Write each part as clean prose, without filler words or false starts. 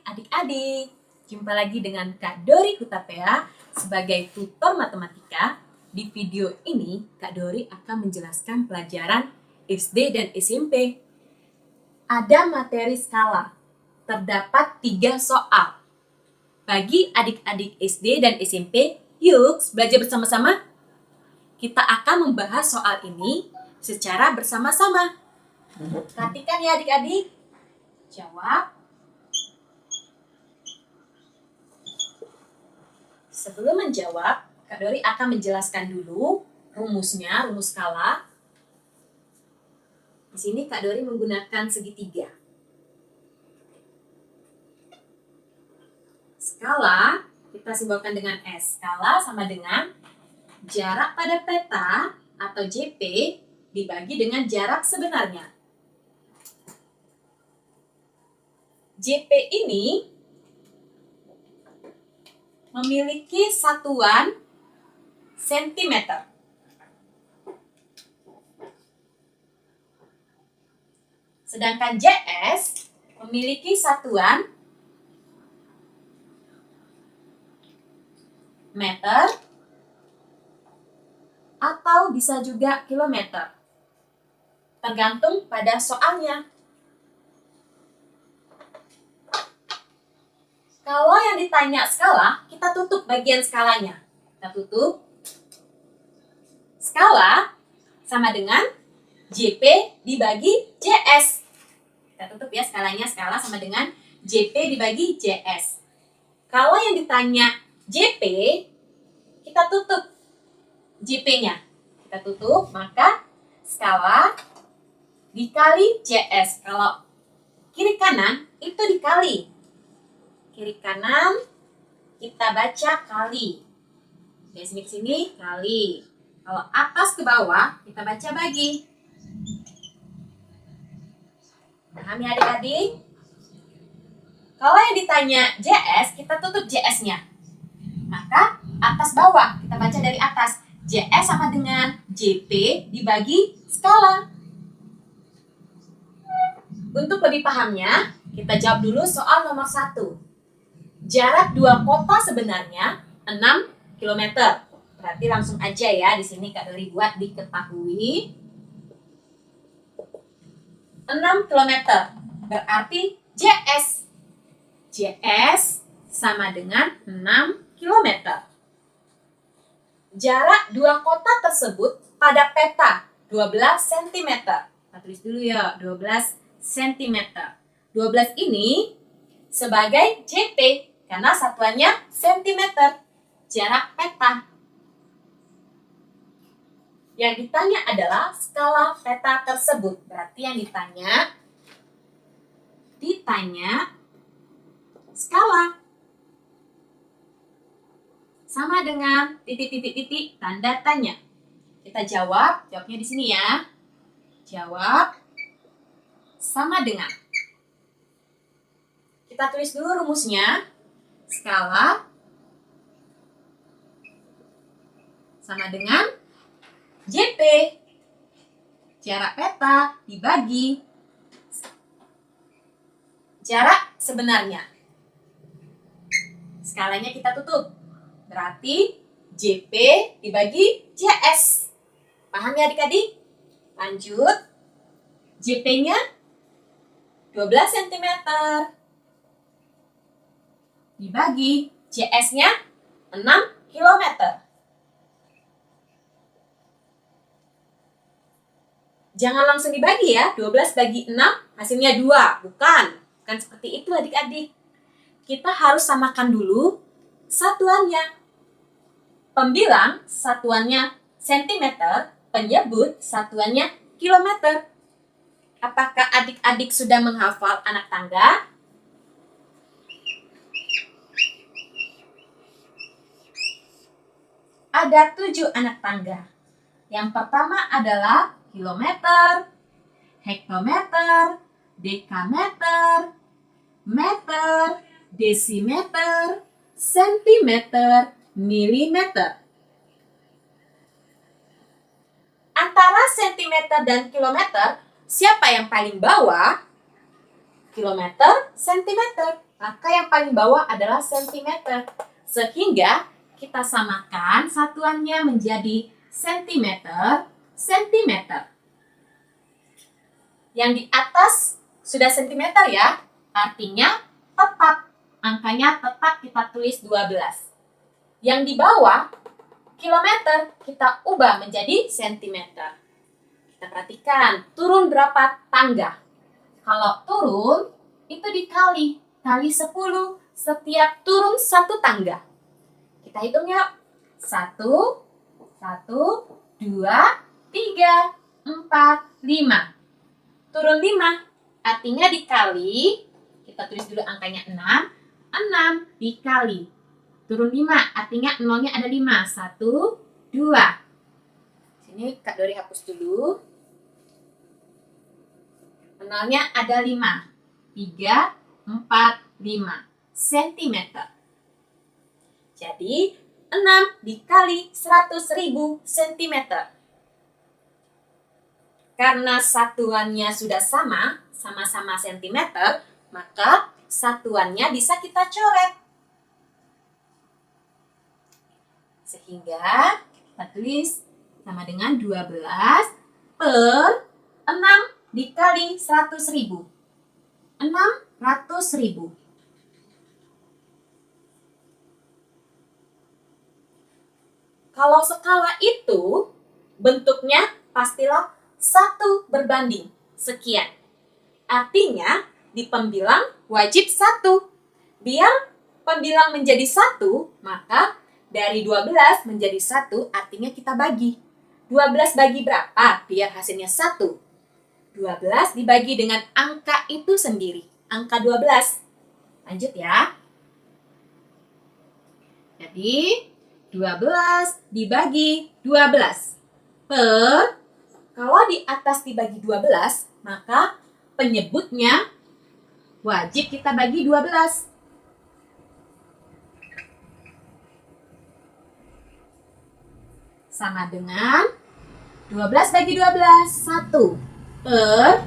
Hai adik-adik, jumpa lagi dengan Kak Dori Hutapea sebagai tutor matematika. Di video ini, Kak Dori akan menjelaskan pelajaran SD dan SMP. Ada materi skala, terdapat 3 soal. Bagi adik-adik SD dan SMP, yuk belajar bersama-sama. Kita akan membahas soal ini secara bersama-sama. Perhatikan ya adik-adik. Jawab. Sebelum menjawab, Kak Dori akan menjelaskan dulu rumusnya, rumus skala. Di sini Kak Dori menggunakan segitiga. Skala kita simbolkan dengan S. Skala sama dengan jarak pada peta atau JP dibagi dengan jarak sebenarnya. JP ini memiliki satuan sentimeter. Sedangkan JS memiliki satuan meter atau bisa juga kilometer. Tergantung pada soalnya. Kalau yang ditanya skala, kita tutup bagian skalanya. Kita tutup. Skala sama dengan JP dibagi JS. Kita tutup ya skalanya, skala sama dengan JP dibagi JS. Kalau yang ditanya JP, kita tutup JP-nya. Kita tutup, maka skala dikali JS. Kalau kiri kanan, itu dikali. Kiri kanan kita baca kali. Dari sini ke sini kali. Kalau atas ke bawah kita baca bagi. Paham ya adik-adik? Kalau yang ditanya JS, kita tutup JS-nya. Maka atas bawah kita baca dari atas. JS sama dengan JP dibagi skala. Untuk lebih pahamnya, kita jawab dulu soal nomor 1. Jarak 2 kota sebenarnya 6 km. Berarti langsung aja ya, di sini Kak Dori buat diketahui. 6 km. Berarti JS. JS sama dengan 6 km. Jarak 2 kota tersebut pada peta 12 cm. Kita tulis dulu ya, 12 cm. 12 ini sebagai JP. Karena satuannya sentimeter, jarak peta. Yang ditanya adalah skala peta tersebut. Berarti yang ditanya skala. Sama dengan titik-titik-titik tanda tanya. Kita jawabnya di sini ya. Jawab sama dengan. Kita tulis dulu rumusnya. Skala sama dengan JP, jarak peta dibagi jarak sebenarnya. Skalanya kita tutup. Berarti JP dibagi JS. Paham ya adik-adik? Lanjut. JP-nya 12 cm. Dibagi JS-nya 6 km. Jangan langsung dibagi ya, 12 bagi 6 hasilnya 2. Bukan seperti itu adik-adik. Kita harus samakan dulu satuannya. Pembilang satuannya cm, penyebut satuannya kilometer. Apakah adik-adik sudah menghafal anak tangga? Ada 7 anak tangga. Yang pertama adalah kilometer, hektometer, dekameter, meter, desimeter, sentimeter, milimeter. Antara sentimeter dan kilometer, siapa yang paling bawah? Kilometer, sentimeter. maka yang paling bawah adalah sentimeter. Sehingga kita samakan satuannya menjadi sentimeter, sentimeter. Yang di atas sudah sentimeter ya, artinya tetap, angkanya tetap kita tulis 12. Yang di bawah, kilometer, kita ubah menjadi sentimeter. Kita perhatikan, turun berapa tangga? Kalau turun, itu dikali 10, setiap turun 1 tangga. Kita hitung yuk. 1, 2, 3, 4, 5. Turun 5, artinya dikali, kita tulis dulu angkanya 6 dikali. Turun 5, artinya nolnya ada 5. 1, 2. Sini Kak Dori hapus dulu. Nolnya ada 5. 3, 4, 5 sentimeter. Jadi 6 dikali 100.000 sentimeter. Karena satuannya sudah sama-sama sentimeter, maka satuannya bisa kita coret. Sehingga kita tulis sama dengan 12 per 6 dikali 100.000. 600.000. Kalau skala itu bentuknya pastilah 1 berbanding sekian. Artinya di pembilang wajib 1. Biar pembilang menjadi 1, maka dari 12 menjadi 1 artinya kita bagi. 12 bagi berapa biar hasilnya 1? 12 dibagi dengan angka itu sendiri. Angka 12. Lanjut ya. Jadi 12 dibagi 12 per, kalau di atas dibagi 12, maka penyebutnya wajib kita bagi 12. Sama dengan 12 bagi 12, 1 per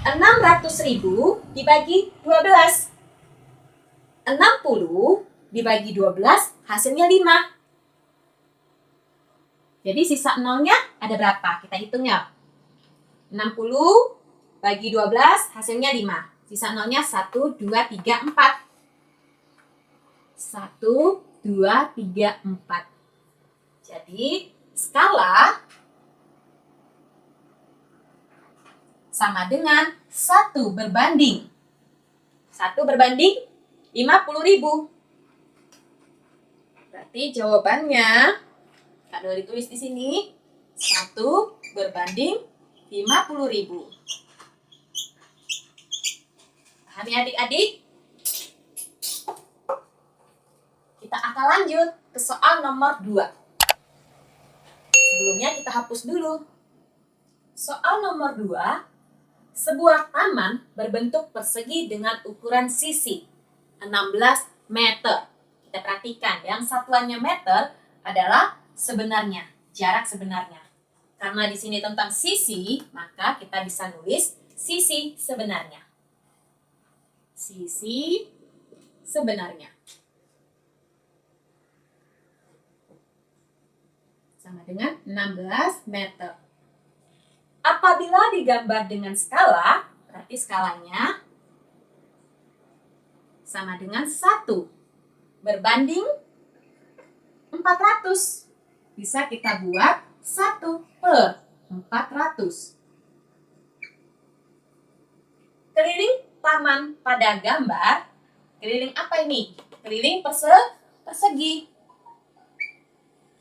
600.000 dibagi 12. 60 dibagi 12 hasilnya 5. Jadi sisa nolnya ada berapa? Kita hitung ya. 60 bagi 12 hasilnya 5. Sisa nolnya 1, 2, 3, 4. 1, 2, 3, 4. Jadi skala sama dengan 1 berbanding 50.000. Berarti jawabannya, Kak Dori tulis di sini, 1 berbanding 50.000. Paham ya adik-adik? Kita akan lanjut ke soal nomor 2. Sebelumnya kita hapus dulu. Soal nomor 2. Sebuah taman berbentuk persegi dengan ukuran sisi 16 meter. Kita perhatikan, yang satuannya meter adalah sebenarnya, jarak sebenarnya. Karena di sini tentang sisi, maka kita bisa nulis sisi sebenarnya. Sisi sebenarnya. Sama dengan 16 meter. Apabila digambar dengan skala, berarti skalanya sama dengan 1 berbanding 400. Bisa kita buat 1 per 400. Keliling taman pada gambar, keliling apa ini? Keliling persegi.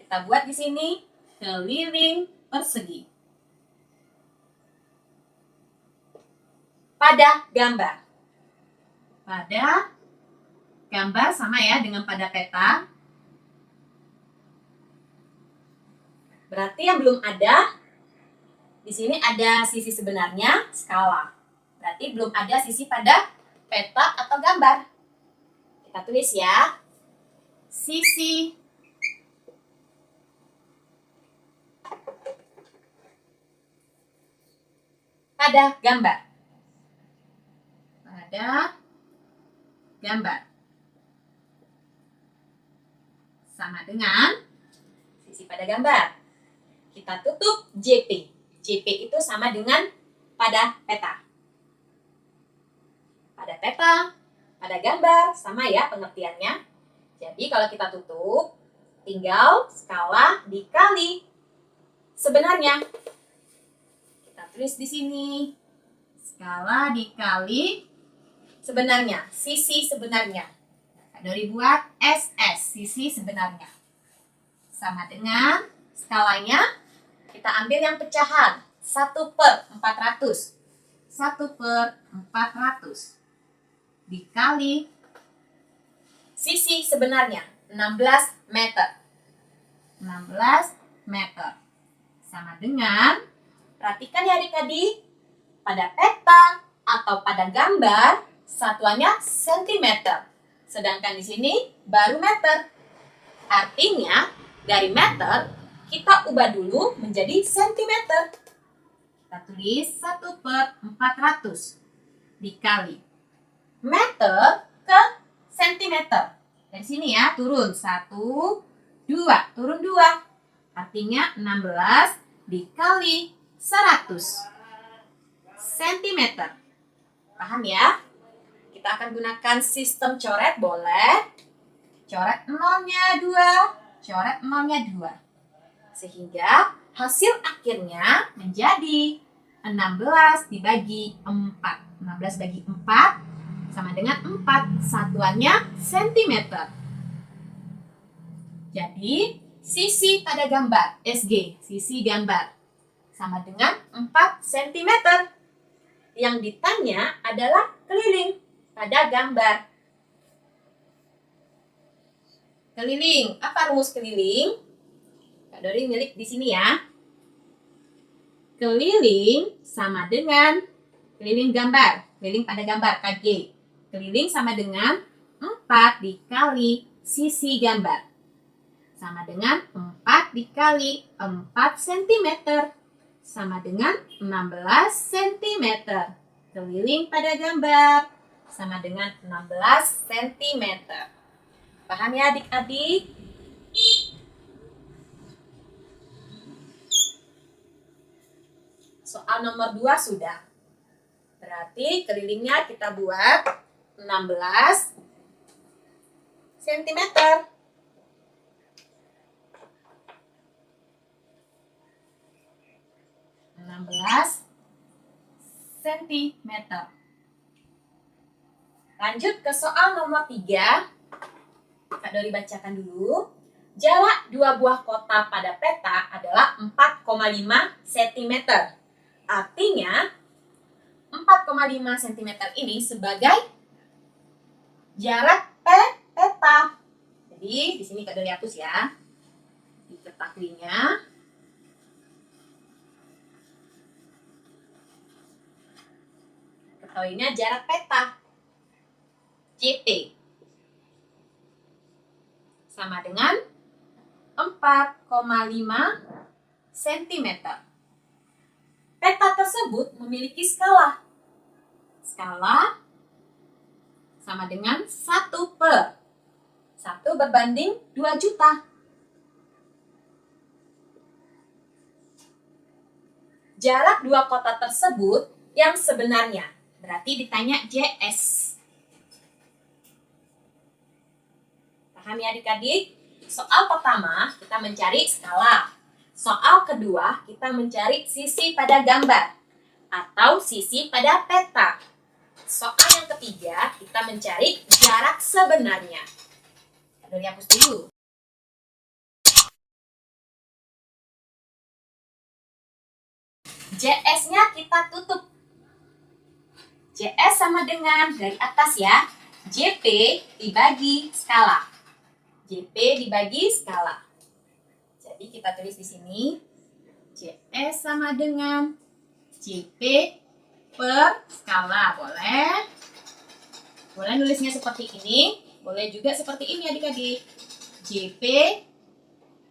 Kita buat di sini keliling persegi. Pada gambar. Pada gambar sama ya dengan pada peta. Berarti yang belum ada, di sini ada sisi sebenarnya, skala. Berarti belum ada sisi pada peta atau gambar. Kita tulis ya. Sisi pada gambar. Pada gambar. Sama dengan sisi pada gambar. Kita tutup JP. JP itu sama dengan pada peta. Pada peta, pada gambar, sama ya pengertiannya. Jadi kalau kita tutup, tinggal skala dikali sebenarnya. Kita tulis di sini. Skala dikali sebenarnya, sisi sebenarnya. Kak Dori buat SS, sisi sebenarnya. Sama dengan skalanya, kita ambil yang pecahan. 1/400. 1/400. Dikali sisi sebenarnya, 16 meter. 16 meter. Sama dengan, perhatikan ya adik-adik, pada peta atau pada gambar, satuannya sentimeter. Sedangkan di sini baru meter. Artinya, dari meter, kita ubah dulu menjadi sentimeter. Kita tulis 1/400 dikali meter ke sentimeter. Dari sini ya, turun 1, 2, turun 2. Artinya 16 dikali 100 sentimeter. Paham ya? Kita akan gunakan sistem coret, boleh. Coret nolnya 2, coret nolnya 2. Sehingga hasil akhirnya menjadi 16 dibagi 4. 16 bagi 4 sama dengan 4. Satuannya sentimeter. Jadi, sisi pada gambar, SG, sisi gambar, sama dengan 4 cm. Yang ditanya adalah keliling pada gambar. Keliling, apa rumus keliling? Kak Dori milik di sini ya. Keliling sama dengan keliling gambar, keliling pada gambar, KG. Keliling sama dengan 4 dikali sisi gambar. Sama dengan 4 dikali 4 cm. Sama dengan 16 cm. Keliling pada gambar sama dengan 16 cm. Paham ya adik-adik? Soal nomor 2 sudah. Berarti kelilingnya kita buat 16 cm. 16 cm. Lanjut ke soal nomor 3. Kak Dori bacakan dulu. Jarak dua buah kotak pada peta adalah 4,5 cm. Artinya 4,5 cm ini sebagai jarak peta. Jadi di sini Kak Dori hapus ya. Diketahuinya. Ketahuinya jarak peta. JP. Sama dengan 4,5 cm. Peta tersebut memiliki skala. Skala sama dengan 1/1 berbanding 2 juta. Jarak dua kotak tersebut yang sebenarnya. Berarti ditanya JS. Paham ya adik-adik? Soal pertama kita mencari skala. Soal kedua kita mencari sisi pada gambar atau sisi pada peta. Soal yang ketiga kita mencari jarak sebenarnya. Kita hapus dulu. JS-nya kita tutup. JS sama dengan dari atas ya. JP dibagi skala. JP dibagi skala. Jadi kita tulis di sini JS sama dengan JP per skala. Boleh? Boleh nulisnya seperti ini. Boleh juga seperti ini adik-adik. JP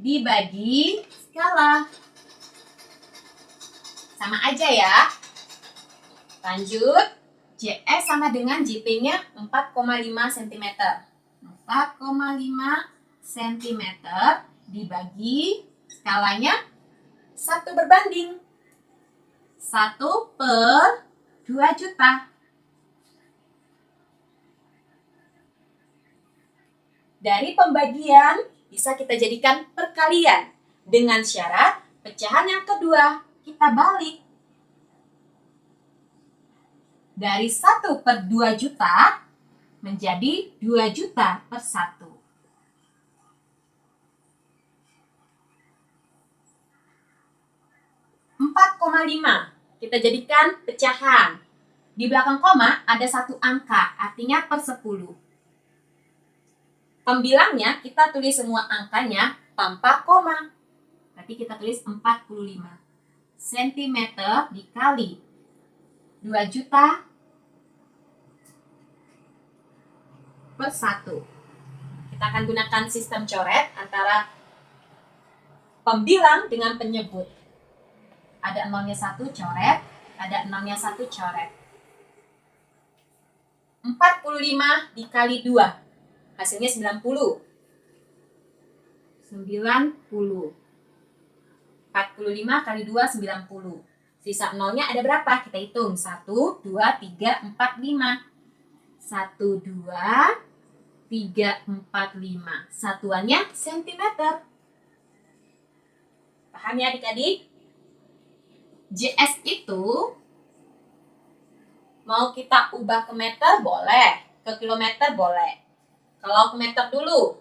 dibagi skala. Sama aja ya. Lanjut. JS sama dengan JP-nya 4,5 cm. 4,5 cm dibagi skalanya 1 berbanding 1/2 juta. Dari pembagian bisa kita jadikan perkalian dengan syarat pecahan yang kedua kita balik. Dari 1/2 juta menjadi 2 juta per 1. 4,5 kita jadikan pecahan. Di belakang koma ada 1 angka, artinya per 10. Pembilangnya kita tulis semua angkanya tanpa koma. Berarti kita tulis 45 cm dikali 2 juta per 1. Kita akan gunakan sistem coret antara pembilang dengan penyebut. Ada 0-nya 1 coret, ada 0-nya 1 coret. 45 dikali 2, hasilnya 90. 90. 45 kali 2, 90. Sisa 0-nya ada berapa? Kita hitung. 1, 2, 3, 4, 5. 1, 2, 3, 4, 5. Satuannya cm. Paham ya adik-adik? JS itu mau kita ubah ke meter boleh, ke kilometer boleh. Kalau ke meter dulu,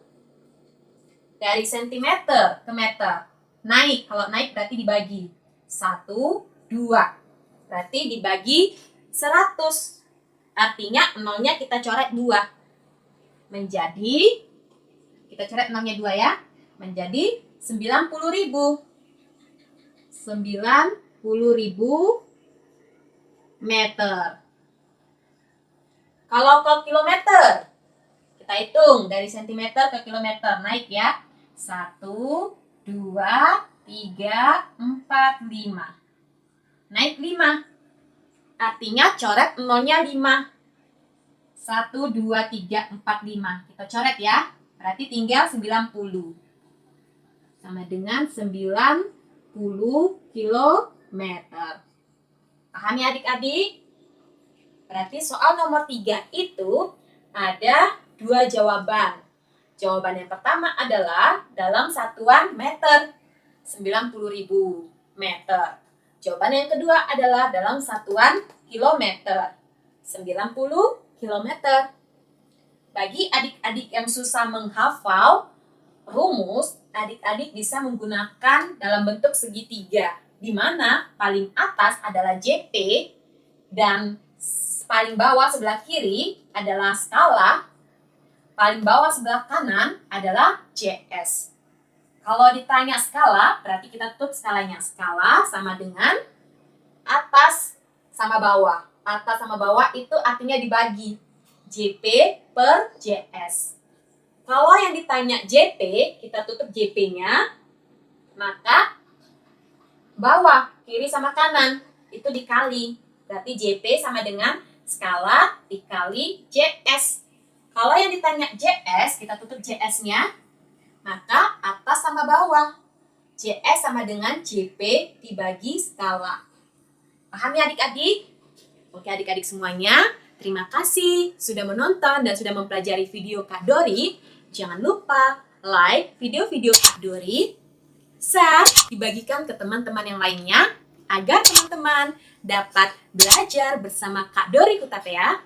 dari sentimeter ke meter, naik. Kalau naik berarti dibagi 1, 2. Berarti dibagi 100. Artinya 0-nya kita coret 2. Menjadi, kita coret 0-nya 2 ya, menjadi 90.000. 90.000 meter. Kalau ke kilometer, kita hitung dari sentimeter ke kilometer, naik ya. 1, 2, 3, 4, 5. Naik 5. Artinya coret 0-nya 5. 1, 2, 3, 4, 5. Kita coret ya. Berarti tinggal 90. Sama dengan 90 kilometer. Paham ya adik-adik? Berarti soal nomor 3 itu ada 2 jawaban. Jawaban yang pertama adalah dalam satuan meter, 90.000 meter. Jawaban yang kedua adalah dalam satuan kilometer, 90 kilometer. Bagi adik-adik yang susah menghafal rumus, adik-adik bisa menggunakan dalam bentuk segitiga, di mana paling atas adalah JP dan paling bawah sebelah kiri adalah skala, paling bawah sebelah kanan adalah JS. Kalau ditanya skala, berarti kita tutup skalanya. Skala sama dengan atas sama bawah. Atas sama bawah itu artinya dibagi. JP per JS. Kalau yang ditanya JP, kita tutup JP-nya, maka bawah, kiri sama kanan, itu dikali. Berarti JP sama dengan skala dikali JS. Kalau yang ditanya JS, kita tutup JS-nya, maka atas sama bawah. JS sama dengan JP dibagi skala. Paham ya adik-adik? Oke adik-adik semuanya, terima kasih sudah menonton dan sudah mempelajari video Kak Dori. Jangan lupa like video-video Kak Dori, share, dibagikan ke teman-teman yang lainnya, agar teman-teman dapat belajar bersama Kak Dori Hutapea.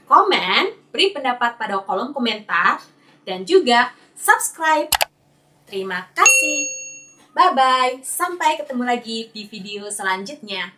Komen, beri pendapat pada kolom komentar, dan juga subscribe. Terima kasih. Bye-bye. Sampai ketemu lagi di video selanjutnya.